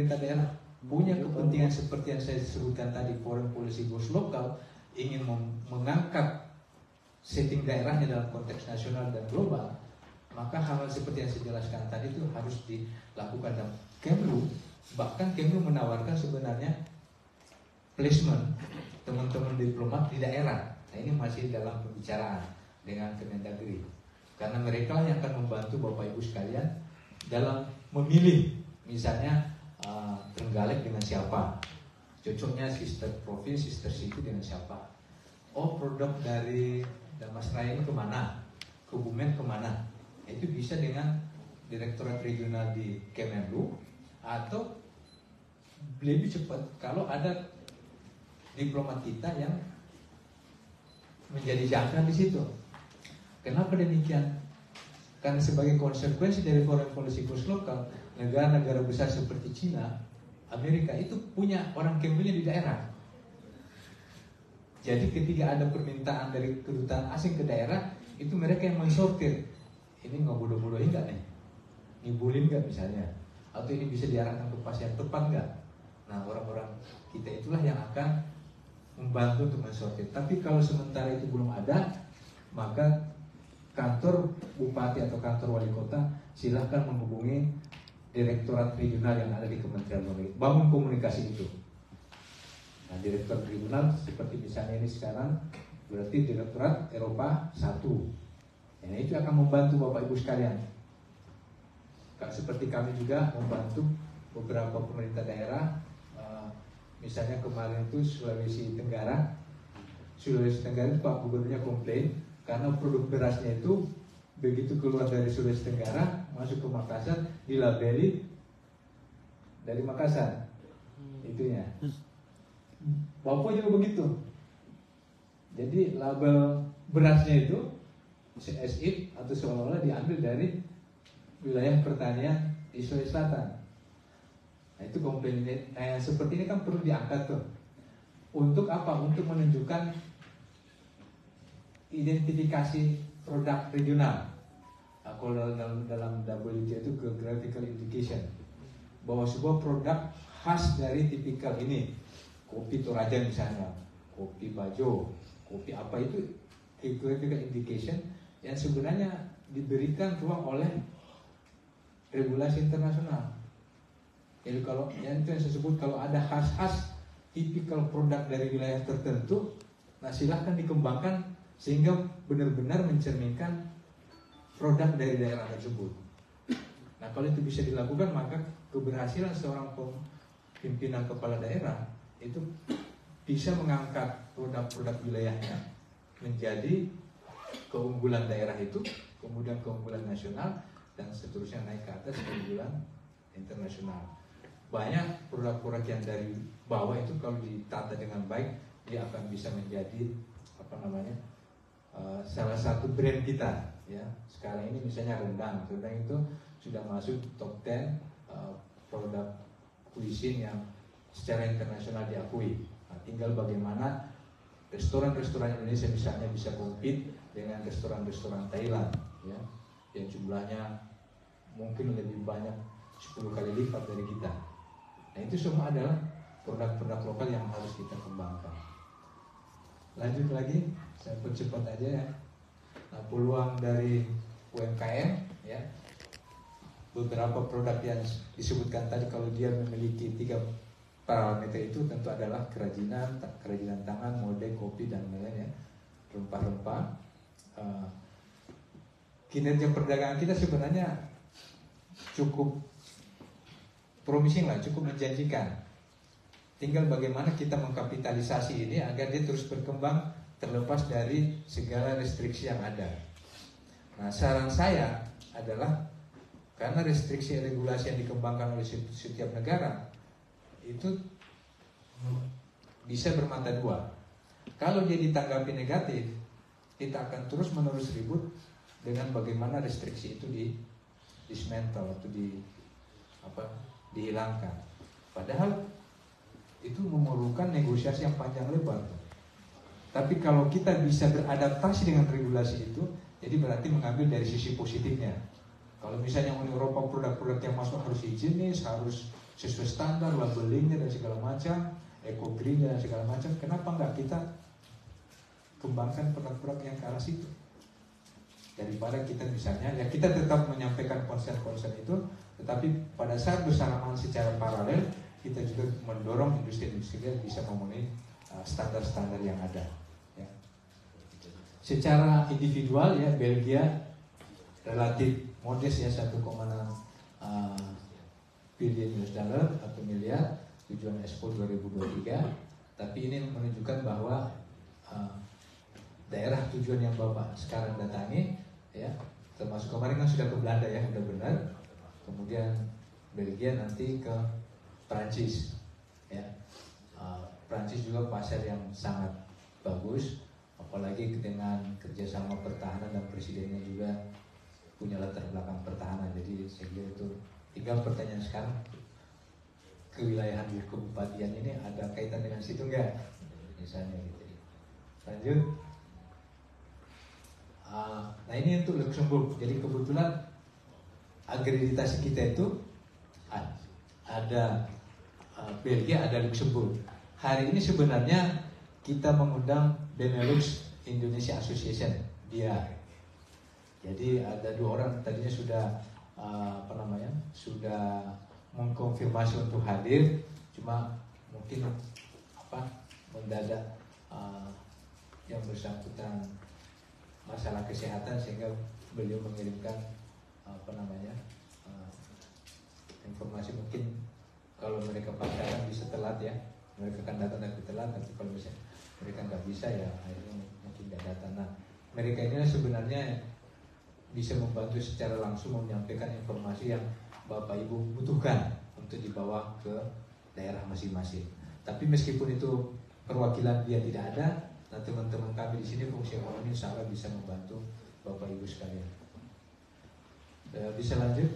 pemerintah daerah punya kepentingan seperti yang saya sebutkan tadi, foreign policy goals lokal, ingin mengangkat setting daerahnya dalam konteks nasional dan global, maka hal-hal seperti yang saya jelaskan tadi itu harus dilakukan. Dan Kemlu, bahkan Kemlu menawarkan sebenarnya placement teman-teman diplomat di daerah. Nah, ini masih dalam pembicaraan dengan Kemendagri, karena mereka yang akan membantu Bapak Ibu sekalian dalam memilih, misalnya Trenggalek dengan siapa, cocoknya sister provinsi, sister city dengan siapa, oh produk dari Damasraya ini kemana, Kebumen kemana. Itu bisa dengan direktorat regional di Kemenlu, atau lebih cepat kalau ada diplomat kita yang menjadi jangkar di situ. Kenapa demikian? Karena sebagai konsekuensi dari foreign policy goals lokal, negara-negara besar seperti Cina, Amerika itu punya orang Kemlunya di daerah. Jadi ketika ada permintaan dari kedutaan asing ke daerah, itu mereka yang mensortir. Ini nggak bodoh-bodohin nggak nih? Ngibulin nggak misalnya? Atau ini bisa diarahkan ke pasien tepat nggak? Nah, orang-orang kita itulah yang akan membantu untuk mensortir. Tapi kalau sementara itu belum ada, maka kantor bupati atau kantor wali kota silahkan menghubungi direktorat regional yang ada di Kementerian Luar Negeri. Bangun komunikasi itu. Nah, direktorat regional seperti misalnya ini sekarang berarti direktorat Eropa 1. Nah, itu akan membantu Bapak Ibu sekalian. Seperti kami juga membantu beberapa pemerintah daerah. Misalnya kemarin itu Sulawesi Tenggara itu Pak Gubernurnya komplain karena produk berasnya itu begitu keluar dari Sulawesi Tenggara masuk ke Makassar dilabeli dari Makassar, itunya. Papua juga begitu. Jadi label berasnya itu CSI atau seolah-olah diambil dari wilayah pertanian di Sulawesi Selatan. Nah, itu komplain. Nah, seperti ini kan perlu diangkat tuh. Untuk apa? Untuk menunjukkan identifikasi produk regional. Nah, kalau dalam WTO itu geographical indication, bahwa sebuah produk khas dari tipikal ini, kopi Toraja misalnya, kopi Bajo, kopi apa itu geographical indication yang sebenarnya diberikan ruang oleh regulasi internasional. Jadi kalau yang itu yang saya sebut, kalau ada khas-khas tipikal produk dari wilayah tertentu, nah silahkan dikembangkan sehingga benar-benar mencerminkan produk dari daerah tersebut. Nah, kalau itu bisa dilakukan, maka keberhasilan seorang pimpinan kepala daerah itu bisa mengangkat produk-produk wilayahnya menjadi keunggulan daerah itu, kemudian keunggulan nasional, dan seterusnya naik ke atas keunggulan internasional. Banyak produk-produk yang dari bawah itu kalau ditata dengan baik, dia akan bisa menjadi salah satu brand kita. Ya, sekarang ini misalnya rendang itu sudah masuk top 10 produk cuisine yang secara internasional diakui. Nah, tinggal bagaimana restoran-restoran Indonesia misalnya bisa compete dengan restoran-restoran Thailand, ya, yang jumlahnya mungkin lebih banyak 10 kali lipat dari kita. Nah, itu semua adalah produk-produk lokal yang harus kita kembangkan. Lanjut lagi, saya percepat aja ya. Nah, peluang dari UMKM, ya, beberapa produk yang disebutkan tadi kalau dia memiliki 3 parameter itu tentu adalah kerajinan tangan, mode, kopi dan lain-lain, ya, rempah-rempah. Kinerja perdagangan kita sebenarnya cukup promising lah, cukup menjanjikan. Tinggal bagaimana kita mengkapitalisasi ini agar dia terus berkembang terlepas dari segala restriksi yang ada. Nah, saran saya adalah karena restriksi regulasi yang dikembangkan oleh setiap negara itu bisa bermata dua. Kalau dia ditanggapi negatif, kita akan terus-menerus ribut dengan bagaimana restriksi itu dismantle atau dihilangkan. Padahal itu memerlukan negosiasi yang panjang lebar. Tapi kalau kita bisa beradaptasi dengan regulasi itu, jadi berarti mengambil dari sisi positifnya. Kalau misalnya Uni Eropa produk-produk yang masuk harus higienis, harus sesuai standar, labelingnya dan segala macam, eco green dan segala macam. Kenapa enggak kita kembangkan produk-produk yang ke arah situ? Daripada kita misalnya, ya kita tetap menyampaikan konsen-konsen itu, tetapi pada saat bersamaan secara paralel kita juga mendorong industri-industri yang bisa memenuhi standar-standar yang ada. Ya. Secara individual ya Belgia relatif modest ya 1,6 billion US dollar atau miliar tujuan Expo 2023. Tapi ini menunjukkan bahwa daerah tujuan yang Bapak sekarang datangi ya, termasuk kemarin kan sudah ke Belanda ya, sudah benar. Kemudian Belgia nanti ke Prancis ya. Prancis juga pasar yang sangat bagus, apalagi dengan kerjasama pertahanan dan presidennya juga punya latar belakang pertahanan. Jadi saya kira itu tinggal pertanyaan sekarang, kewilayahan di kebupatian ini ada kaitan dengan situ enggak? Misalnya gitu. Lanjut. Nah ini untuk Luxembourg. Jadi kebetulan akreditasi kita itu ada Belgia, ada Luxembourg. Hari ini sebenarnya kita mengundang Benelux Indonesia Association, dia. Jadi ada 2 orang tadinya sudah sudah mengkonfirmasi untuk hadir, cuma mungkin mendadak yang bersangkutan masalah kesehatan sehingga beliau mengirimkan informasi. Mungkin kalau mereka pacaran bisa telat ya, mereka akan datang tapi telat. Tapi kalau misalnya mereka nggak bisa ya akhirnya mungkin nggak datang. Nah mereka ini sebenarnya bisa membantu secara langsung menyampaikan informasi yang Bapak Ibu butuhkan untuk dibawa ke daerah masing-masing. Tapi meskipun itu perwakilan dia tidak ada, nah teman-teman kami di sini fungsi ekonomi insya Allah bisa membantu Bapak Ibu sekalian. Bisa lanjut?